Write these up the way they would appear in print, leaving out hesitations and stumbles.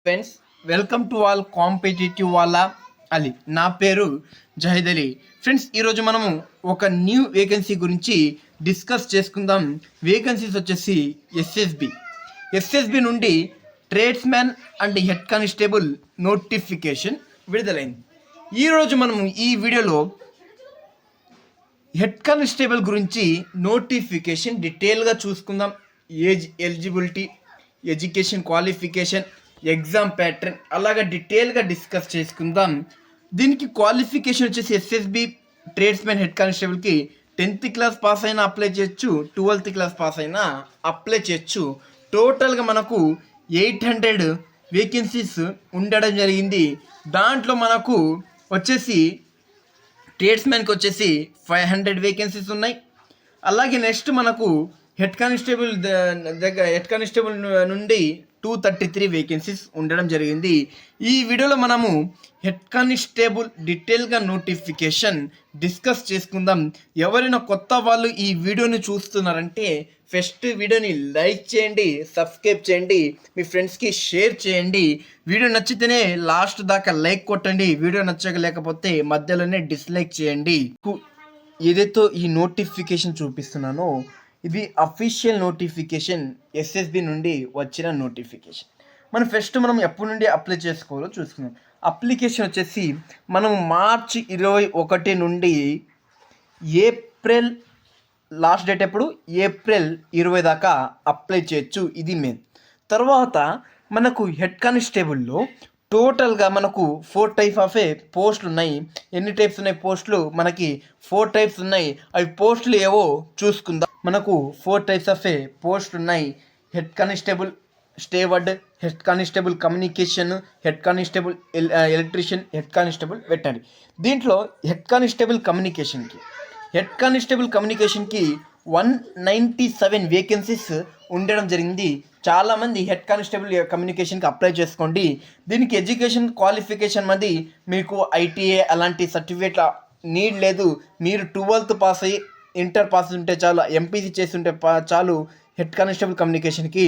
Friends, welcome to all competitive వాళ్ళ అలీ. నా పేరు జహీద్ అలీ. ఫ్రెండ్స్, ఈరోజు మనము ఒక న్యూ వేకెన్సీ గురించి డిస్కస్ చేసుకుందాం. వేకెన్సీస్ వచ్చేసి ఎస్ఎస్బి నుండి tradesmen and head constable notification విడుదలైంది. ఈరోజు మనము ఈ వీడియోలో హెడ్ కానిస్టేబుల్ గురించి నోటిఫికేషన్ డీటెయిల్గా చూసుకుందాం. Age eligibility, education qualification, exam pattern అలాగా డీటెయిల్గా డిస్కస్ చేసుకుందాం. దీనికి క్వాలిఫికేషన్ వచ్చేసి ఎస్ఎస్బి ట్రేడ్స్మెన్ హెడ్ కానిస్టేబుల్కి 10th క్లాస్ పాస్ అయినా అప్లై చేయొచ్చు, 12th క్లాస్ పాస్ అయినా అప్లై చేయొచ్చు. టోటల్గా మనకు 800 వేకెన్సీస్ ఉండడం జరిగింది. దాంట్లో మనకు వచ్చేసి ట్రేడ్స్మెన్కి వచ్చేసి 500 వేకెన్సీస్ ఉన్నాయి. అలాగే నెక్స్ట్ మనకు హెడ్ కానిస్టేబుల్ నుండి 233 వేకెన్సీస్ ఉండడం జరిగింది. ఈ వీడియోలో మనము హెడ్ కానిస్టేబుల్ డీటెయిల్గా నోటిఫికేషన్ డిస్కస్ చేసుకుందాం. ఎవరైనా కొత్త వాళ్ళు ఈ వీడియోని చూస్తున్నారంటే ఫస్ట్ వీడియోని లైక్ చేయండి, సబ్స్క్రైబ్ చేయండి, మీ ఫ్రెండ్స్కి షేర్ చేయండి. వీడియో నచ్చితేనే లాస్ట్ దాకా లైక్ కొట్టండి, వీడియో నచ్చలేకపోతే మధ్యలోనే డిస్లైక్ చేయండి. ఏదైతే ఈ నోటిఫికేషన్ చూపిస్తున్నానో ఇది అఫీషియల్ నోటిఫికేషన్, ఎస్ఎస్బి నుండి వచ్చిన నోటిఫికేషన్. మనం ఎప్పటి నుండి అప్లై చేసుకోవాలో చూసుకుందాం. అప్లికేషన్ వచ్చేసి మనం మార్చి 21 నుండి ఏప్రిల్ లాస్ట్ డేట్ ఎప్పుడు ఏప్రిల్ 20 దాకా అప్లై చేయొచ్చు. ఇది మెయిన్. తర్వాత మనకు హెడ్ కానిస్టేబుల్లో టోటల్గా మనకు 4 టైప్ ఆఫ్ పోస్టులు ఉన్నాయి. ఎన్ని టైప్స్ ఉన్నాయి పోస్టులు? మనకి 4 టైప్స్ ఉన్నాయి. అవి పోస్టులు ఏవో చూసుకుందాం. మనకు 4 టైప్స్ ఆఫ్ పోస్ట్ ఉన్నాయి. Head constable steward, head constable communication, head constable electrician, head constable veterinary. దీంట్లో హెడ్ కానిస్టేబుల్ కమ్యూనికేషన్కి 197 వేకెన్సీస్ ఉండడం జరిగింది. చాలామంది హెడ్ కానిస్టేబుల్ కమ్యూనికేషన్కి అప్లై చేసుకోండి. దీనికి ఎడ్యుకేషన్ క్వాలిఫికేషన్ మంది మీకు ఐటీఏ అలాంటి సర్టిఫికేట్ నీడ్ లేదు. మీరు 12th పాస్ అయ్యి ఇంటర్ పాస్ ఉంటే చాలు, ఎంపీసీ చేసి ఉంటే చాలు, హెడ్ కానిస్టేబుల్ కమ్యూనికేషన్కి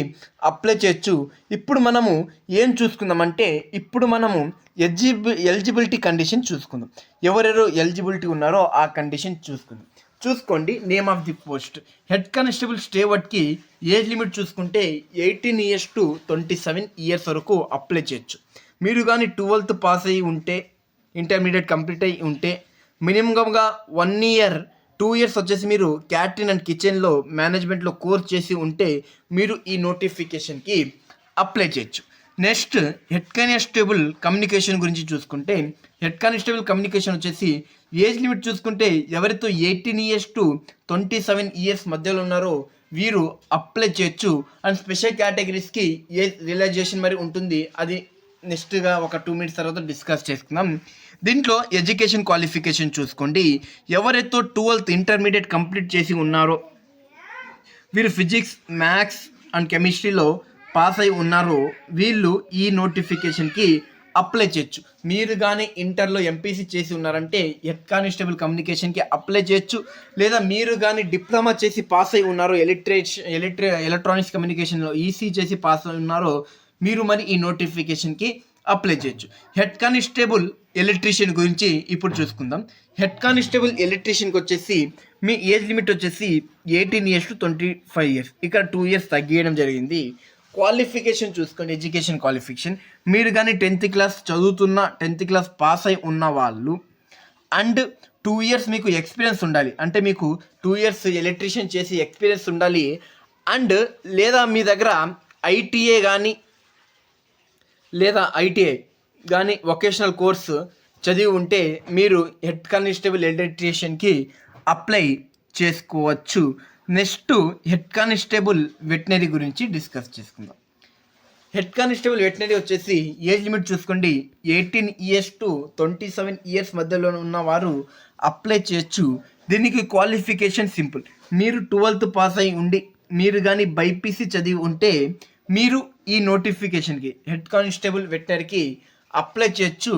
అప్లై చేయొచ్చు. ఇప్పుడు మనము ఏం చూసుకుందామంటే ఎలిజిబిలిటీ కండిషన్ చూసుకుందాం. ఎవరెవరు ఎలిజిబిలిటీ ఉన్నారో ఆ కండిషన్ చూసుకోండి. Name of the post head constable స్టేవర్డ్కి ఏజ్ లిమిట్ చూసుకుంటే 18 years to 27 years వరకు అప్లై చేయొచ్చు. మీరు కానీ 12th పాస్ అయ్యి ఉంటే, ఇంటర్మీడియట్ కంప్లీట్ అయ్యి ఉంటే, మినిమంగా 1 year 2 years వచ్చేసి మీరు క్యాటరింగ్ అండ్ కిచెన్లో మేనేజ్మెంట్లో కోర్స్ చేసి ఉంటే మీరు ఈ నోటిఫికేషన్కి అప్లై చేయొచ్చు. నెక్స్ట్ హెడ్ కానిస్టేబుల్ కమ్యూనికేషన్ గురించి చూసుకుంటే హెడ్ కానిస్టేబుల్ కమ్యూనికేషన్ వచ్చేసి ఏజ్ లిమిట్ చూసుకుంటే ఎవరితో 18 years to 27 years మధ్యలో ఉన్నారో వీరు అప్లై చేయొచ్చు. అండ్ స్పెషల్ కేటగిరీస్కి ఏజ్ రిలాక్సేషన్ మరి ఉంటుంది. అది నెక్స్ట్గా ఒక 2 minutes తర్వాత డిస్కస్ చేసుకుందాం. దీంట్లో ఎడ్యుకేషన్ క్వాలిఫికేషన్ చూసుకోండి. ఎవరైతే 12th ఇంటర్మీడియట్ కంప్లీట్ చేసి ఉన్నారో వీరు ఫిజిక్స్, మ్యాథ్స్ అండ్ కెమిస్ట్రీలో పాస్ అయి ఉన్నారో వీళ్ళు ఈ నోటిఫికేషన్కి అప్లై చేయొచ్చు. మీరు కానీ ఇంటర్లో ఎంపీసీ చేసి ఉన్నారంటే హెడ్ కానిస్టేబుల్ కమ్యూనికేషన్కి అప్లై చేయొచ్చు. లేదా మీరు కానీ డిప్లొమా చేసి పాస్ అయి ఉన్నారో ఎలక్ట్రానిక్స్ కమ్యూనికేషన్లో ఈసీ చేసి పాస్ అయి ఉన్నారో మీరు మరి ఈ నోటిఫికేషన్కి అప్లై చేయొచ్చు. హెడ్ కానిస్టేబుల్ ఎలక్ట్రీషియన్ గురించి ఇప్పుడు చూసుకుందాం. హెడ్ కానిస్టేబుల్ ఎలక్ట్రీషియన్కి వచ్చేసి మీ ఏజ్ లిమిట్ వచ్చేసి 18 years to 25 years. ఇక్కడ 2 years తగ్గియడం జరిగింది. క్వాలిఫికేషన్ చూసుకోండి. ఎడ్యుకేషన్ క్వాలిఫికేషన్ మీరు కానీ 10th క్లాస్ చదువుతున్న, 10th క్లాస్ పాస్ అయి ఉన్న వాళ్ళు అండ్ 2 years మీకు ఎక్స్పీరియన్స్ ఉండాలి. అంటే మీకు 2 years ఎలక్ట్రీషియన్ చేసి ఎక్స్పీరియన్స్ ఉండాలి. అండ్ లేదా మీ దగ్గర ఐటీఏ కానీ వొకేషనల్ కోర్సు చదివి ఉంటే మీరు హెడ్ కానిస్టేబుల్ ఎలక్ట్రీషియన్కి అప్లై చేసుకోవచ్చు. నెక్స్ట్ హెడ్ కానిస్టేబుల్ వెటనరీ గురించి డిస్కస్ చేసుకుందాం. హెడ్ కానిస్టేబుల్ వెటనరీ వచ్చేసి ఏజ్ లిమిట్ చూసుకోండి. 18 years to 27 years మధ్యలో ఉన్నవారు అప్లై చేయొచ్చు. దీనికి క్వాలిఫికేషన్ సింపుల్. మీరు 12th పాస్ అయి ఉండి మీరు కానీ బైపీసీ చదివి ఉంటే మీరు ఈ నోటిఫికేషన్కి హెడ్ కానిస్టేబుల్ వెటనరీకి అప్లై చేయొచ్చు.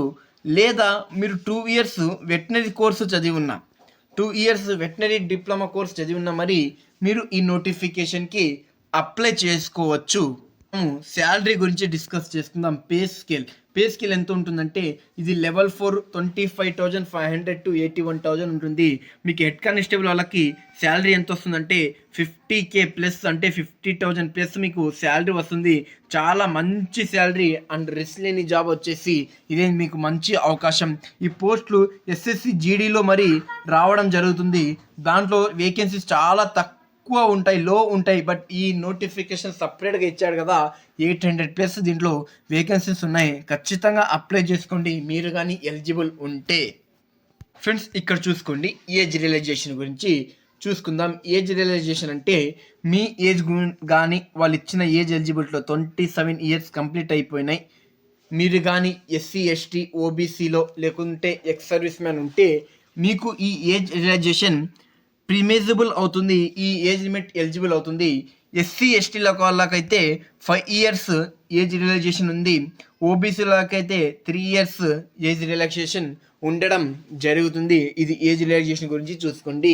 లేదా మీరు 2 years వెటనరీ కోర్సు చదివి ఉన్నా, 2 years వెటనరీ డిప్లొమా కోర్స్ చదివి ఉన్నా మరి మీరు ఈ నోటిఫికేషన్కి అప్లై చేసుకోవచ్చు. శాలరీ గురించి డిస్కస్ చేసుకుందాం. పే స్కేల్ ఎంత ఉంటుందంటే ఇది లెవెల్ 4 25,500 to 81,000 ఉంటుంది. మీకు హెడ్ కానిస్టేబుల్ వాళ్ళకి శాలరీ ఎంత వస్తుందంటే 50K ప్లస్, అంటే 50,000 ప్లస్ మీకు శాలరీ వస్తుంది. చాలా మంచి శాలరీ అండ్ రిస్క్ లేని జాబ్ వచ్చేసి ఇదే మీకు మంచి అవకాశం. ఈ పోస్టులు SSC GDలో మరి రావడం జరుగుతుంది. దాంట్లో వేకెన్సీస్ చాలా తక్కువ ఉంటాయి, లో ఉంటాయి. బట్ ఈ నోటిఫికేషన్ సపరేట్గా ఇచ్చాడు కదా, 800 ప్లస్ దీంట్లో వేకెన్సీస్ ఉన్నాయి. ఖచ్చితంగా అప్లై చేసుకోండి మీరు కానీ ఎలిజిబుల్ ఉంటే. ఫ్రెండ్స్ ఇక్కడ చూసుకోండి, ఏజ్ రియలైజేషన్ గురించి చూసుకుందాం. ఏజ్ రియలైజేషన్ అంటే మీ ఏజ్ కానీ వాళ్ళు ఇచ్చిన ఏజ్ ఎలిజిబిలిటీలో 27 ఇయర్స్ కంప్లీట్ అయిపోయినాయి, మీరు కానీ SC ST OBCలో లేకుంటే ఎక్స్ సర్వీస్ మ్యాన్ ఉంటే మీకు ఈ ఏజ్ రియలైజేషన్ ప్రిమేజబుల్ అవుతుంది, ఈ ఏజ్ లిమిట్ ఎలిజిబుల్ అవుతుంది. SC ST వాళ్ళకైతే 5 ఇయర్స్ ఏజ్ రిలాక్సేషన్ ఉంది, ఓబీసీలకైతే 3 ఇయర్స్ ఏజ్ రిలాక్సేషన్ ఉండడం జరుగుతుంది. ఇది ఏజ్ రిలాక్సేషన్ గురించి చూసుకోండి.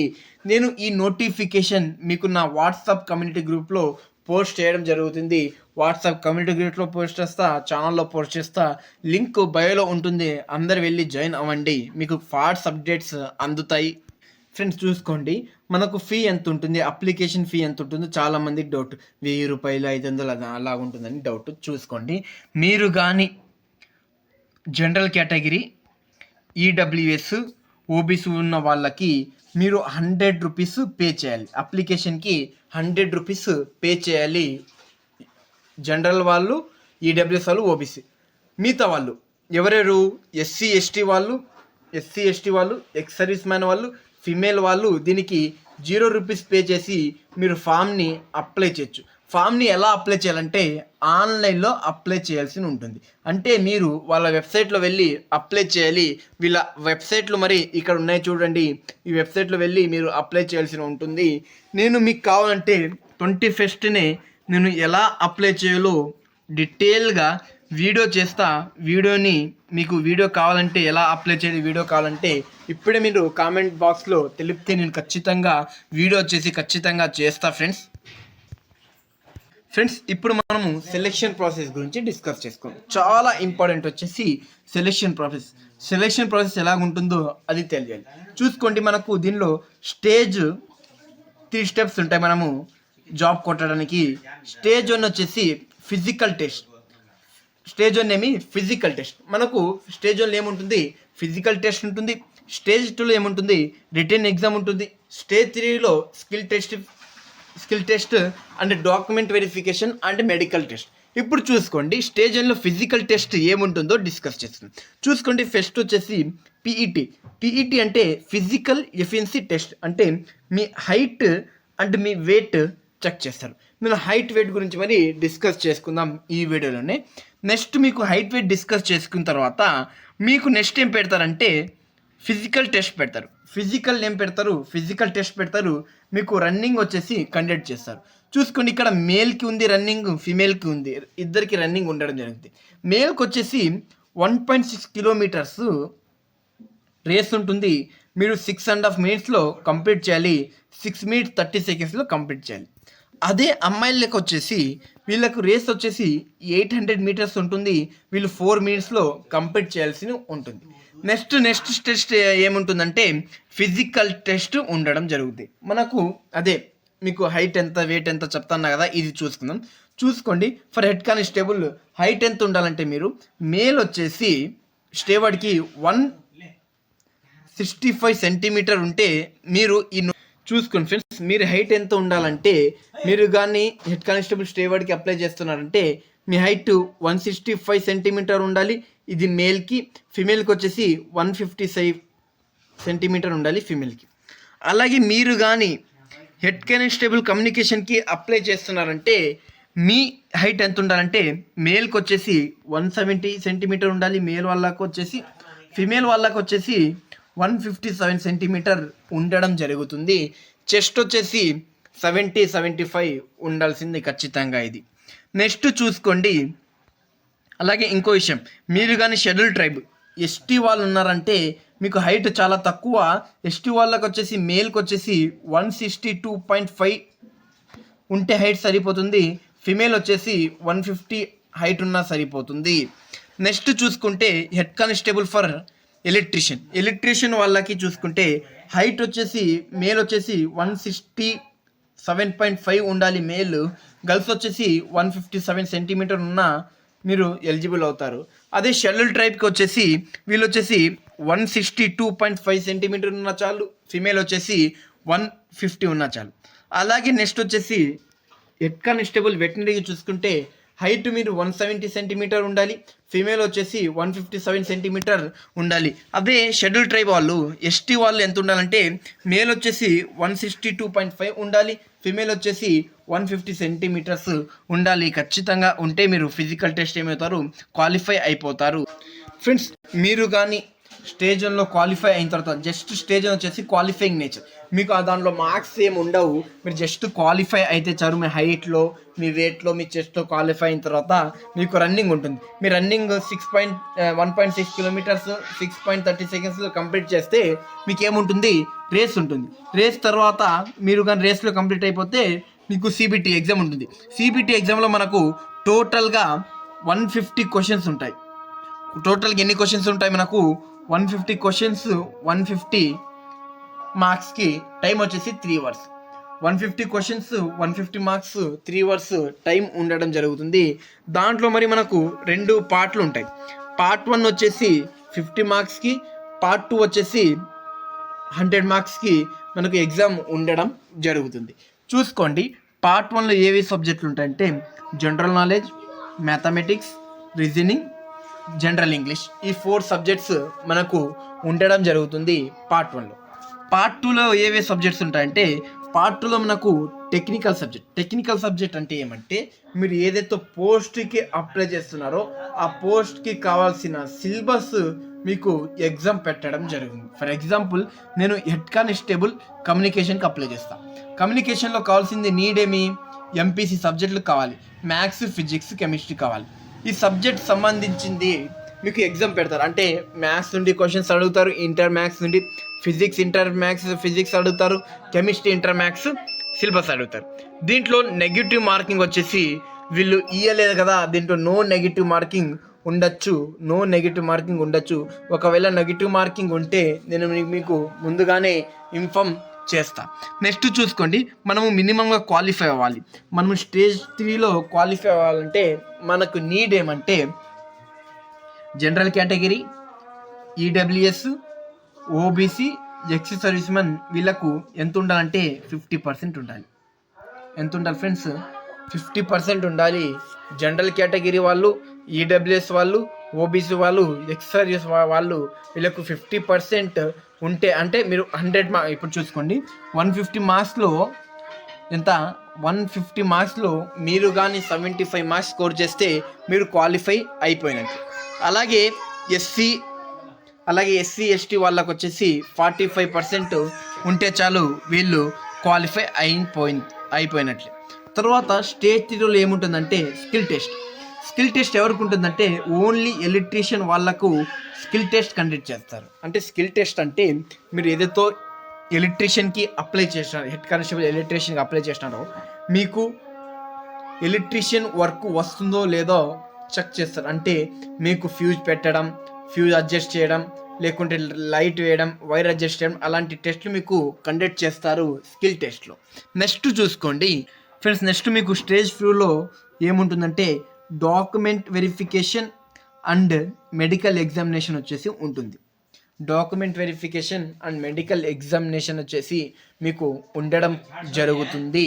నేను ఈ నోటిఫికేషన్ మీకు నా వాట్సాప్ కమ్యూనిటీ గ్రూప్లో పోస్ట్ చేయడం జరుగుతుంది. వాట్సాప్ కమ్యూనిటీ గ్రూప్లో పోస్ట్ చేస్తా, ఛానల్లో పోస్ట్ చేస్తా, లింక్ బయోలో ఉంటుంది. అందరు వెళ్ళి జాయిన్ అవ్వండి, మీకు ఫాస్ట్ అప్డేట్స్ అందుతాయి. ఫ్రెండ్స్ చూసుకోండి, మనకు ఫీ ఎంత ఉంటుంది, అప్లికేషన్ ఫీ ఎంత ఉంటుందో చాలామందికి డౌట్. 1000 రూపాయలు 500 అలా ఉంటుందని డౌట్. చూసుకోండి, మీరు కానీ జనరల్ కేటగిరీ EWS OBC ఉన్న వాళ్ళకి మీరు 100 రూపీస్ పే చేయాలి. అప్లికేషన్కి 100 రూపీస్ పే చేయాలి. జనరల్ వాళ్ళు, EWS వాళ్ళు, OBC. మిగతా వాళ్ళు ఎవరెవరు? SC ST వాళ్ళు, ఎక్స్ సర్వీస్ మ్యాన్ వాళ్ళు, ఫిమేల్ వాళ్ళు దీనికి 0 రూపీస్ పే చేసి మీరు ఫామ్ని అప్లై చేయొచ్చు. ఫామ్ని ఎలా అప్లై చేయాలంటే ఆన్లైన్లో అప్లై చేయాల్సి ఉంటుంది. అంటే మీరు వాళ్ళ వెబ్సైట్లో వెళ్ళి అప్లై చేయాలి. వీళ్ళ వెబ్సైట్లు మరి ఇక్కడ ఉన్నాయి చూడండి, ఈ వెబ్సైట్లో వెళ్ళి మీరు అప్లై చేయాల్సి ఉంటుంది. నేను మీకు కావాలంటే 21నే నేను ఎలా అప్లై చేయాలో డీటెయిల్గా వీడియో చేస్తా. వీడియోని మీకు వీడియో కావాలంటే, ఎలా అప్లై చేయాలి వీడియో కావాలంటే ఇప్పుడే మీరు కామెంట్ బాక్స్లో తెలిపితే నేను ఖచ్చితంగా వీడియో చేసి ఖచ్చితంగా చేస్తా. ఫ్రెండ్స్ ఇప్పుడు మనము సెలెక్షన్ ప్రాసెస్ గురించి డిస్కస్ చేసుకుందాం. చాలా ఇంపార్టెంట్ వచ్చేసి సెలెక్షన్ ప్రాసెస్ ఎలాగుంటుందో అది తెలియాలి. చూసుకోండి, మనకు దీనిలో 3 స్టెప్స్ ఉంటాయి మనము జాబ్ కొట్టడానికి. స్టేజ్ 1 వచ్చేసి ఫిజికల్ టెస్ట్. స్టేజ్ 1 ఏమి ఫిజికల్ టెస్ట్. మనకు స్టేజ్ 1లో ఏముంటుంది? ఫిజికల్ టెస్ట్ ఉంటుంది. స్టేజ్ 2లో ఏముంటుంది? రిటన్ ఎగ్జామ్ ఉంటుంది. స్టేజ్ 3లో skill test and document verification and medical test. ఇప్పుడు చూసుకోండి, స్టేజ్ 1లో ఫిజికల్ టెస్ట్ ఏముంటుందో డిస్కస్ చేస్తాం. చూసుకోండి, ఫస్ట్ వచ్చేసి PET అంటే ఫిజికల్ ఎఫిషియన్సీ టెస్ట్. అంటే మీ హైట్ అండ్ మీ వెయిట్ చెక్ చేస్తారు. నేను హైట్ వెయిట్ గురించి మరి డిస్కస్ చేసుకుందాం ఈ వీడియోలోనే. నెక్స్ట్ మీకు హైట్ వెయిట్ డిస్కస్ చేసుకున్న తర్వాత మీకు నెక్స్ట్ ఏం పెడతారంటే ఫిజికల్ టెస్ట్ పెడతారు. ఫిజికల్ టెస్ట్ పెడతారు. మీకు రన్నింగ్ వచ్చేసి కండక్ట్ చేస్తారు. చూసుకోండి, ఇక్కడ మేల్కి ఉంది రన్నింగ్, ఫీమేల్కి ఉంది, ఇద్దరికి రన్నింగ్ ఉండడం జరుగుతుంది. మేల్కి వచ్చేసి 1.6 కిలోమీటర్స్ రేస్ ఉంటుంది. మీరు 6.5 మినిట్స్లో కంప్లీట్ చేయాలి. 6 minutes 30 secondsలో కంప్లీట్ చేయాలి. అదే అమ్మాయిలకు వచ్చేసి వీళ్ళకు రేస్ వచ్చేసి 800 మీటర్స్ ఉంటుంది. వీళ్ళు 4 minutesలో కంప్లీట్ చేయాల్సి ఉంటుంది. నెక్స్ట్ టెస్ట్ ఏముంటుందంటే ఫిజికల్ టెస్ట్ ఉండడం జరుగుతుంది. మనకు అదే మీకు హైట్ ఎంత వెయిట్ ఎంత చెప్తాను కదా, ఇది చూసుకుందాం. చూసుకోండి, ఫర్ హెడ్ కానిస్టేబుల్ హైట్ ఎంత ఉండాలంటే మీరు మేల్ వచ్చేసి స్టేవార్డ్కి 165 సెంటీమీటర్ ఉంటే మీరు చూసుకోండి ఫ్రెండ్స్, మీరు హైట్ ఎంత ఉండాలంటే మీరు కానీ హెడ్ కానిస్టేబుల్ స్టేవార్డ్కి అప్లై చేస్తున్నారంటే మీ హైట్ 165 సెంటీమీటర్ ఉండాలి. ఇది మేల్కి. ఫిమేల్కి వచ్చేసి 155 సెంటీమీటర్ ఉండాలి ఫిమేల్కి. అలాగే మీరు కానీ హెడ్ కానిస్టేబుల్ కమ్యూనికేషన్కి అప్లై చేస్తున్నారంటే మీ హైట్ ఎంత ఉండాలంటే మేల్కి వచ్చేసి 170 సెంటీమీటర్ ఉండాలి మేల్ వాళ్ళకు వచ్చేసి. ఫిమేల్ వాళ్ళకు వచ్చేసి 157 సెంటీమీటర్ ఉండడం జరుగుతుంది. చెస్ట్ వచ్చేసి 70-75 ఉండాల్సింది ఖచ్చితంగా ఇది. నెక్స్ట్ చూసుకోండి, అలాగే ఇంకో విషయం, మీరు కానీ షెడ్యూల్ ట్రైబ్ ST వాళ్ళు ఉన్నారంటే మీకు హైట్ చాలా తక్కువ. ST వాళ్ళకి వచ్చేసి మేల్కి వచ్చేసి 162.5 ఉంటే హైట్ సరిపోతుంది. ఫిమేల్ వచ్చేసి 150 హైట్ ఉన్నా సరిపోతుంది. నెక్స్ట్ చూసుకుంటే హెడ్ కానిస్టేబుల్ ఫర్ ఎలక్ట్రీషియన్ వాళ్ళకి చూసుకుంటే హైట్ వచ్చేసి మేల్ వచ్చేసి 167.5 ఉండాలి మేల్, గర్ల్స్ వచ్చేసి 157 సెంటీమీటర్ ఉన్న మీరు ఎలిజిబుల్ అవుతారు. అదే షెడ్యూల్ ట్రైబ్కి వచ్చేసి వీళ్ళు వచ్చేసి 162.5 సెంటీమీటర్ ఉన్న చాలు, ఫిమేల్ వచ్చేసి 150 ఉన్నా చాలు. అలాగే నెక్స్ట్ వచ్చేసి హెడ్ కానిస్టేబుల్ వెటనరీకి చూసుకుంటే హైట్ మీరు 170 సెంటీమీటర్ ఉండాలి, ఫీమేల్ వచ్చేసి 157 సెంటీమీటర్ ఉండాలి. అదే షెడ్యూల్ ట్రైబ్ వాళ్ళు ఎస్టీ వాళ్ళు ఎంత ఉండాలంటే మేల్ వచ్చేసి 162.5 ఉండాలి, ఫీమేల్ వచ్చేసి 150 సెంటీమీటర్స్ ఉండాలి. ఖచ్చితంగా ఉంటే మీరు ఫిజికల్ టెస్ట్ ఏమవుతారు, క్వాలిఫై అయిపోతారు. ఫ్రెండ్స్ మీరు కానీ స్టేజ్ 1లో క్వాలిఫై అయిన తర్వాత జస్ట్ స్టేజ్ 1 వచ్చేసి క్వాలిఫైయింగ్ నేచర్, మీకు దాంట్లో మార్క్స్ ఏమి ఉండవు, మీరు జస్ట్ క్వాలిఫై అయితే చాలు. మీ హైట్లో, మీ వెయిట్లో, మీ చెస్ట్లో క్వాలిఫై అయిన తర్వాత మీకు రన్నింగ్ ఉంటుంది. మీ రన్నింగ్ 1.6 కిలోమీటర్స్ 6.30 సెకండ్స్లో కంప్లీట్ చేస్తే మీకు ఏముంటుంది, రేస్ ఉంటుంది. రేస్ తర్వాత మీరు కానీ రేస్లో కంప్లీట్ అయిపోతే మీకు సిబిటి ఎగ్జామ్ ఉంటుంది. సిబిటి ఎగ్జామ్లో మనకు టోటల్గా 150 క్వశ్చన్స్ ఉంటాయి. టోటల్గా ఎన్ని క్వశ్చన్స్ ఉంటాయి మనకు 150 క్వశ్చన్స్, 150 మార్క్స్కి టైం వచ్చేసి 3 hours. 150 questions 150 marks 3 hours time ఉండడం జరుగుతుంది. దాంట్లో మరి మనకు 2 పార్ట్లు ఉంటాయి. పార్ట్ 1 వచ్చేసి 50 మార్క్స్కి, పార్ట్ 2 వచ్చేసి 100 మార్క్స్కి మనకు ఎగ్జామ్ ఉండడం జరుగుతుంది. చూసుకోండి పార్ట్ 1లో ఏవి సబ్జెక్టులు ఉంటాయంటే general knowledge, mathematics, reasoning, general English, ఈ 4 సబ్జెక్ట్స్ మనకు ఉండడం జరుగుతుంది పార్ట్ 1లో. పార్ట్ 2లో ఏవే సబ్జెక్ట్స్ ఉంటాయంటే పార్ట్ 2లో మనకు టెక్నికల్ సబ్జెక్ట్ అంటే ఏమంటే మీరు ఏదైతే పోస్ట్కి అప్లై చేస్తున్నారో ఆ పోస్ట్కి కావాల్సిన సిలబస్ మీకు ఎగ్జామ్ పెట్టడం జరుగుతుంది. ఫర్ ఎగ్జాంపుల్ నేను హెడ్ కానిస్టేబుల్ కమ్యూనికేషన్కి అప్లై చేస్తాను. కమ్యూనికేషన్లో కావాల్సింది నీడేమి, ఎంపీసీ సబ్జెక్టులు కావాలి, మ్యాథ్స్, ఫిజిక్స్, కెమిస్ట్రీ కావాలి. ఈ సబ్జెక్ట్ సంబంధించింది మీకు ఎగ్జామ్ పెడతారు. అంటే మ్యాథ్స్ నుండి క్వశ్చన్స్ అడుగుతారు, ఇంటర్ మ్యాథ్స్ నుండి ఫిజిక్స్, ఇంటర్ మ్యాథ్స్ ఫిజిక్స్ అడుగుతారు, కెమిస్ట్రీ, ఇంటర్ మ్యాథ్స్ సిలబస్ అడుగుతారు. దీంట్లో నెగిటివ్ మార్కింగ్ వచ్చేసి వీళ్ళు ఇయ్యలేదు కదా, దీంట్లో నో నెగిటివ్ మార్కింగ్ ఉండొచ్చు. ఒకవేళ నెగిటివ్ మార్కింగ్ ఉంటే నేను మీకు ముందుగానే ఇన్ఫామ్ చేస్తా. నెక్స్ట్ చూసుకోండి మనము మినిమంగా క్వాలిఫై అవ్వాలి. మనము స్టేజ్ 3లో క్వాలిఫై అవ్వాలంటే మనకు నీడ్ ఏమంటే general category, EWS, OBC, ex service men వీళ్ళకు ఎంత ఉండాలంటే 50% ఉండాలి. ఎంత ఉండాలి ఫ్రెండ్స్, 50% ఉండాలి. జనరల్ కేటగిరీ వాళ్ళు, ఈడబ్ల్యూఎస్ వాళ్ళు, ఓబీసీ వాళ్ళు, ఎక్స్ సర్వీస్ వాళ్ళు వీళ్ళకు 50% ఉంటే అంటే మీరు 100 మార్క్స్ ఇప్పుడు చూసుకోండి 150 మార్క్స్లో ఎంత 150 మార్క్స్లో మీరు కానీ 75 మార్క్స్ స్కోర్ చేస్తే మీరు క్వాలిఫై అయిపోయినట్టు. అలాగే ఎస్సీ ఎస్టీ వాళ్ళకు వచ్చేసి 45% ఉంటే చాలు వీళ్ళు క్వాలిఫై అయిపోయినట్లే. తర్వాత స్టేజ్ 3లో ఏముంటుందంటే స్కిల్ టెస్ట్ ఎవరికి ఉంటుందంటే ఓన్లీ ఎలక్ట్రీషియన్ వాళ్ళకు స్కిల్ టెస్ట్ కండక్ట్ చేస్తారు. అంటే స్కిల్ టెస్ట్ అంటే మీరు ఏదైతే ఎలక్ట్రీషియన్కి అప్లై చేసినారో, హెడ్ కానిస్టేబుల్ ఎలక్ట్రీషియన్కి అప్లై చేసినారో మీకు ఎలక్ట్రీషియన్ వర్క్ వస్తుందో లేదో చెక్ చేస్తారు. అంటే మీకు ఫ్యూజ్ పెట్టడం, ఫ్యూజ్ అడ్జస్ట్ చేయడం, లేకుంటే లైట్ వేయడం, వైర్ అడ్జస్ట్ చేయడం అలాంటి టెస్ట్లు మీకు కండక్ట్ చేస్తారు స్కిల్ టెస్ట్లో. నెక్స్ట్ చూసుకోండి ఫ్రెండ్స్, నెక్స్ట్ మీకు స్టేజ్ 4లో ఏముంటుందంటే document verification and medical examination వచ్చేసి ఉంటుంది. Document verification and medical examination వచ్చేసి మీకు ఉండడం జరుగుతుంది.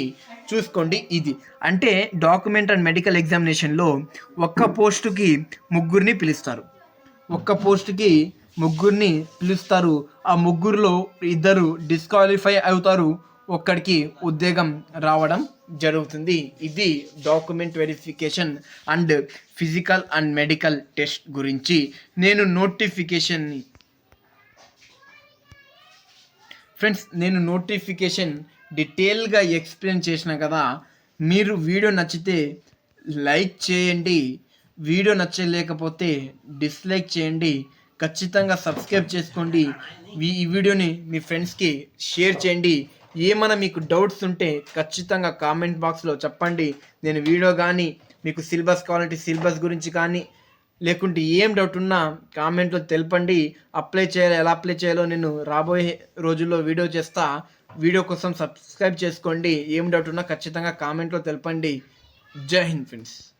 చూసుకోండి ఇది అంటే డాక్యుమెంట్ అండ్ మెడికల్ ఎగ్జామినేషన్లో ఒక్క పోస్టుకి ముగ్గురిని పిలుస్తారు. ఆ ముగ్గురులో 2 డిస్క్వాలిఫై అవుతారు, ఒక్కడికి ఉద్యోగం రావడం జరుగుతుంది. ఇది document verification and physical and medical test గురించి నేను నోటిఫికేషన్ డీటెయిల్గా ఎక్స్ప్లెయిన్ చేసిన కదా. మీరు వీడియో నచ్చితే లైక్ చేయండి, వీడియో నచ్చలేకపోతే డిస్లైక్ చేయండి. ఖచ్చితంగా సబ్స్క్రైబ్ చేసుకోండి, ఈ వీడియోని మీ ఫ్రెండ్స్కి షేర్ చేయండి. ఏమైనా మీకు డౌట్స్ ఉంటే ఖచ్చితంగా కామెంట్ బాక్స్లో చెప్పండి. నేను వీడియో కానీ మీకు సిలబస్ కావాలంటే సిలబస్ గురించి కానీ లేకుంటే ఏం డౌట్ ఉన్నా కామెంట్లో తెలపండి. ఎలా అప్లై చేయాలో నేను రాబోయే రోజుల్లో వీడియో చేస్తా. వీడియో కోసం సబ్స్క్రైబ్ చేసుకోండి. ఏం డౌట్ ఉన్నా ఖచ్చితంగా కామెంట్లో తెలపండి. జై హింద్ ఫ్రెండ్స్.